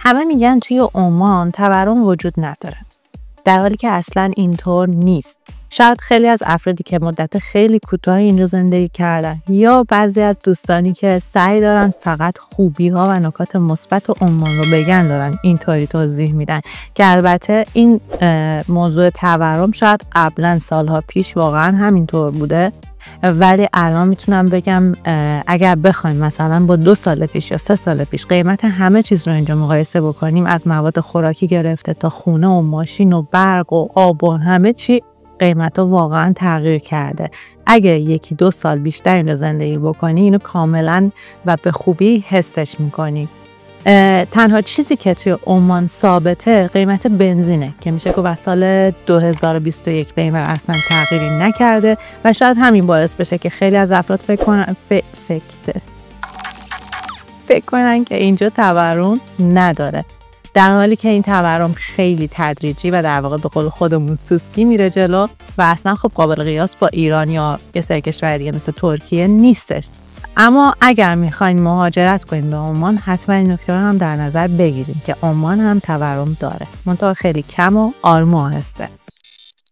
همه میگن توی عمان تورم وجود نداره، در حالی که اصلا اینطور نیست. شاید خیلی از افرادی که مدت خیلی کوتاه اینجا زندگی کردن یا بعضی از دوستانی که سعی دارن فقط خوبی ها و نکات مثبت عمان رو بگن دارن اینطوری توضیح میدن که البته این موضوع تورم شاید قبلا سالها پیش واقعا همینطور بوده، ولی الان میتونم بگم اگر بخوایم مثلا با 2 سال پیش یا 3 سال پیش قیمت همه چیز رو اینجا مقایسه بکنیم، از مواد خوراکی گرفته تا خونه و ماشین و برق و آب و همه چی، قیمت ها واقعا تغییر کرده. اگه 1-2 سال بیشتر اینجا زندگی بکنی اینو کاملا و به خوبی حسش میکنی. تنها چیزی که توی عمان ثابته قیمت بنزینه که میشه که از سال 2021 قیمت اصلا تغییری نکرده و شاید همین باعث بشه که خیلی از افراد فکر کنن که اینجا تورم نداره، در حالی که این تورم خیلی تدریجی و در واقع به قول خودمون سوسکی میره جلو و اصلا خب قابل قیاس با ایران یا یه سری کشور دیگه مثل ترکیه نیستش. اما اگر میخواین مهاجرت کنین به عمان، حتما این نکته رو هم در نظر بگیرید که عمان هم تورم داره، منتها خیلی کم و آروم و آهسته.